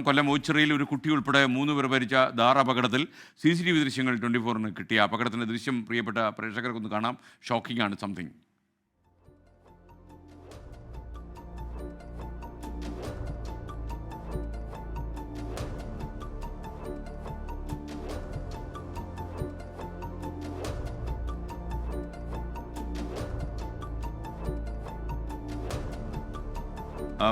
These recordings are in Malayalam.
കൊല്ലം ഓച്ചിറയിൽ ഒരു കുട്ടി ഉൾപ്പെടെ 3 പേർ മരിച്ച ദാർ അപകടത്തിൽ CCTV ദൃശ്യങ്ങൾ 24-ന് കിട്ടിയ അപകടത്തിന്റെ ദൃശ്യം പ്രിയപ്പെട്ട പ്രേക്ഷകർക്കൊന്ന് കാണാം. ഷോക്കിംഗ് ആണ് സംതിങ്.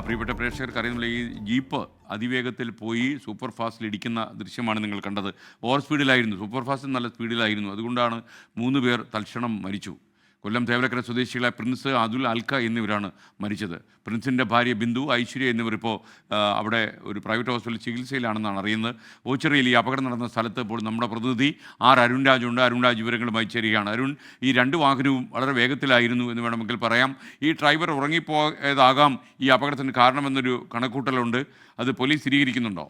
പ്രിയപ്പെട്ട പ്രേക്ഷകർക്ക് അറിയുന്നില്ല, ഈ ജീപ്പ് അതിവേഗത്തിൽ പോയി സൂപ്പർ ഫാസ്റ്റിൽ ഇടിക്കുന്ന ദൃശ്യമാണ് നിങ്ങൾ കണ്ടത്. ഓവർ സ്പീഡിലായിരുന്നു, സൂപ്പർ ഫാസ്റ്റിൽ നല്ല സ്പീഡിലായിരുന്നു. അതുകൊണ്ടാണ് 3 പേർ തൽക്ഷണം മരിച്ചു. കൊല്ലം തേവലക്കര സ്വദേശികളായ പ്രിൻസ്, അതുൽ, അൽക്ക എന്നിവരാണ് മരിച്ചത്. പ്രിൻസിൻ്റെ ഭാര്യ ബിന്ദു, ഐശ്വര്യ എന്നിവർ ഇപ്പോൾ അവിടെ ഒരു പ്രൈവറ്റ് ഹോസ്പിറ്റലിൽ ചികിത്സയിലാണെന്നാണ് അറിയുന്നത്. ഓച്ചിറയിൽ ഈ അപകടം നടന്ന സ്ഥലത്ത് ഇപ്പോൾ നമ്മുടെ പ്രതിനിധി അരുൺരാജ് ഉണ്ട്. അരുൺരാജ് വിവരങ്ങളുമായി ചേരുകയാണ്. അരുൺ, ഈ 2 വാഹനവും വളരെ വേഗത്തിലായിരുന്നു എന്ന് വേണമെങ്കിൽ പറയാം. ഈ ഡ്രൈവർ ഉറങ്ങിപ്പോയതാകാം ഈ അപകടത്തിന് കാരണമെന്നൊരു കണക്കൂട്ടലുണ്ട്. അത് പോലീസ് സ്ഥിരീകരിക്കുന്നുണ്ടോ?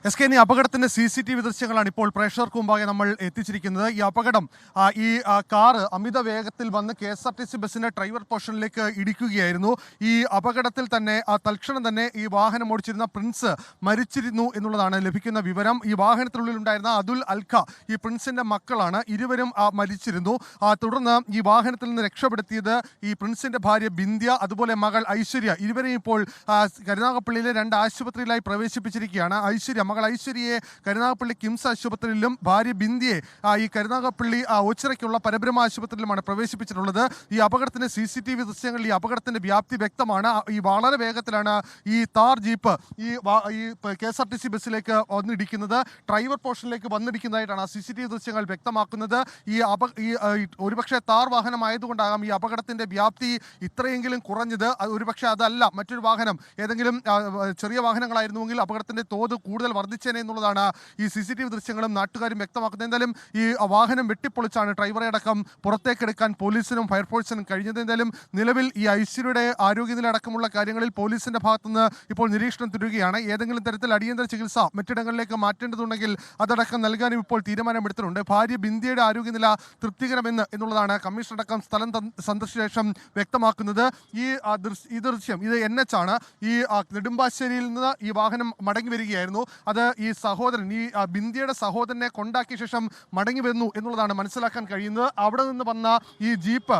SK, ഈ അപകടത്തിന്റെ CCTV ദൃശ്യങ്ങളാണ് ഇപ്പോൾ പ്രേക്ഷകർക്ക് മുമ്പാകെ നമ്മൾ എത്തിച്ചിരിക്കുന്നത്. ഈ അപകടം ഈ കാറ് അമിത വേഗത്തിൽ വന്ന് KSRTC ബസ്സിന്റെ ഡ്രൈവർ പോർഷനിലേക്ക് ഇടിക്കുകയായിരുന്നു. ഈ അപകടത്തിൽ തന്നെ തൽക്ഷണം തന്നെ ഈ വാഹനം ഓടിച്ചിരുന്ന പ്രിൻസ് മരിച്ചിരുന്നു എന്നുള്ളതാണ് ലഭിക്കുന്ന വിവരം. ഈ വാഹനത്തിനുള്ളിൽ ഉണ്ടായിരുന്ന അതുൽ, അൽക്ക ഈ പ്രിൻസിന്റെ മക്കളാണ്. ഇരുവരും മരിച്ചിരുന്നു. തുടർന്ന് ഈ വാഹനത്തിൽ നിന്ന് രക്ഷപ്പെടുത്തിയത് ഈ പ്രിൻസിന്റെ ഭാര്യ ബിന്ധ്യ, അതുപോലെ മകൾ ഐശ്വര്യ. ഇരുവരെയും ഇപ്പോൾ കരുനാഗപ്പള്ളിയിലെ 2 ആശുപത്രിയിലായി പ്രവേശിപ്പിച്ചിരിക്കുകയാണ്. മകൾ ഐശ്വര്യയെ കരുനാഗപ്പള്ളി കിംസ് ആശുപത്രിയിലും ഭാര്യ ബിന്ദിയെ ഈ കരുനാഗപ്പള്ളി ഓച്ചിറയ്ക്കുള്ള പരബ്രഹ്മ ആശുപത്രിയിലുമാണ് പ്രവേശിപ്പിച്ചിട്ടുള്ളത്. ഈ അപകടത്തിന്റെ CCTV ദൃശ്യങ്ങളിൽ ഈ അപകടത്തിന്റെ വ്യാപ്തി വ്യക്തമാണ്. ഈ വളരെ വേഗത്തിലാണ് ഈ താർ ജീപ്പ് ഈ KSRTC ബസ്സിലേക്ക് വന്നിടിക്കുന്നത്. ഡ്രൈവർ പോർഷനിലേക്ക് വന്നിടിക്കുന്നതായിട്ടാണ് CCTV ദൃശ്യങ്ങൾ വ്യക്തമാക്കുന്നത്. ഒരുപക്ഷെ താർ വാഹനമായതുകൊണ്ടാകാം ഈ അപകടത്തിന്റെ വ്യാപ്തി ഇത്രയെങ്കിലും കുറഞ്ഞത്. ഒരുപക്ഷെ അതല്ല, മറ്റൊരു വാഹനം, ഏതെങ്കിലും ചെറിയ വാഹനങ്ങളായിരുന്നുവെങ്കിൽ അപകടത്തിന്റെ തോത് കൂടുതൽ വർദ്ധിച്ചേനെ എന്നുള്ളതാണ് ഈ CCTV ദൃശ്യങ്ങളും നാട്ടുകാരും വ്യക്തമാക്കുന്നത്. എന്തായാലും ഈ വാഹനം വെട്ടിപ്പൊളിച്ചാണ് ഡ്രൈവറെ അടക്കം പുറത്തേക്കെടുക്കാൻ പോലീസിനും ഫയർഫോഴ്സിനും കഴിഞ്ഞത്. എന്തായാലും നിലവിൽ ഈ ഐശ്വര്യയുടെ ആരോഗ്യനില അടക്കമുള്ള കാര്യങ്ങളിൽ പോലീസിന്റെ ഭാഗത്തുനിന്ന് ഇപ്പോൾ നിരീക്ഷണം തുടരുകയാണ്. ഏതെങ്കിലും തരത്തിൽ അടിയന്തര ചികിത്സ മറ്റിടങ്ങളിലേക്ക് മാറ്റേണ്ടതുണ്ടെങ്കിൽ അതടക്കം നൽകാനും ഇപ്പോൾ തീരുമാനമെടുത്തിട്ടുണ്ട്. ഭാര്യ ബിന്ദിയുടെ ആരോഗ്യനില തൃപ്തികരമെന്ന് എന്നുള്ളതാണ് കമ്മീഷൻ അടക്കം സ്ഥലം സന്ദർശിച്ച ശേഷം വ്യക്തമാക്കുന്നത്. ഈ ദൃശ്യം ഇത് NH ആണ്. ഈ നെടുമ്പാശ്ശേരിയിൽ നിന്ന് ഈ വാഹനം മടങ്ങി വരികയായിരുന്നു. അത് ഈ സഹോദരൻ, ഈ ബിന്ദിയുടെ സഹോദരനെ കൊണ്ടാക്കിയ ശേഷം മടങ്ങി വരുന്നു എന്നുള്ളതാണ് മനസ്സിലാക്കാൻ കഴിയുന്നത്. അവിടെ നിന്ന് വന്ന ഈ ജീപ്പ്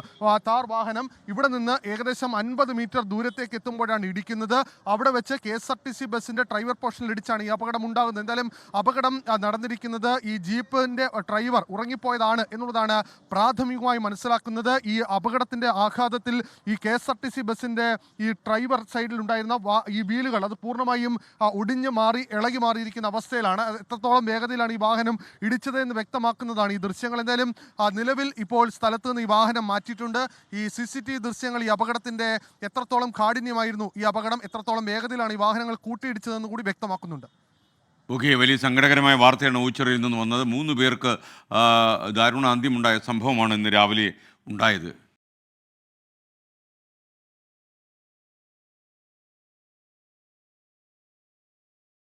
താർ വാഹനം ഇവിടെ നിന്ന് ഏകദേശം 50 മീറ്റർ ദൂരത്തേക്ക് എത്തുമ്പോഴാണ് ഇടിക്കുന്നത്. അവിടെ വെച്ച് KSRTC ബസ്സിന്റെ ഡ്രൈവർ പോർഷനിൽ ഇടിച്ചാണ് ഈ അപകടം ഉണ്ടാകുന്നത്. എന്തായാലും അപകടം നടന്നിരിക്കുന്നത് ഈ ജീപ്പിന്റെ ഡ്രൈവർ ഉറങ്ങിപ്പോയതാണ് എന്നുള്ളതാണ് പ്രാഥമികമായി മനസ്സിലാക്കുന്നത്. ഈ അപകടത്തിന്റെ ആഘാതത്തിൽ ഈ KSRTC ബസ്സിന്റെ ഈ ഡ്രൈവർ സൈഡിൽ ഉണ്ടായിരുന്ന ഈ വീലുകൾ അത് പൂർണ്ണമായും ഒടിഞ്ഞു മാറി ഇളകി മാറിയിരിക്കുന്ന അവസ്ഥയിലാണ്. എത്രത്തോളം വേഗതയിലാണ് ഈ വാഹനം ഇടിച്ചത് എന്ന് വ്യക്തമാക്കുന്നതാണ് ഈ ദൃശ്യങ്ങൾ. എന്തായാലും നിലവിൽ ഇപ്പോൾ സ്ഥലത്ത് നിന്ന് ഈ വാഹനം മാറ്റിയിട്ടുണ്ട്. ഈ CCTV ദൃശ്യങ്ങൾ ഈ അപകടത്തിന്റെ എത്രത്തോളം കാഠിന്യമായിരുന്നു, ഈ അപകടം എത്രത്തോളം വേഗതയിലാണ് ഈ വാഹനങ്ങൾ കൂട്ടിയിടിച്ചതെന്ന് കൂടി വ്യക്തമാക്കുന്നുണ്ട്. ഓക്കെ, വലിയ സങ്കടകരമായ വാർത്തയാണ് ഓച്ചിറയിൽ നിന്ന് വന്നത്. 3 പേർക്ക് ദാരുണ അന്ത്യമുണ്ടായ സംഭവമാണ് ഇന്ന് രാവിലെ ഉണ്ടായത്.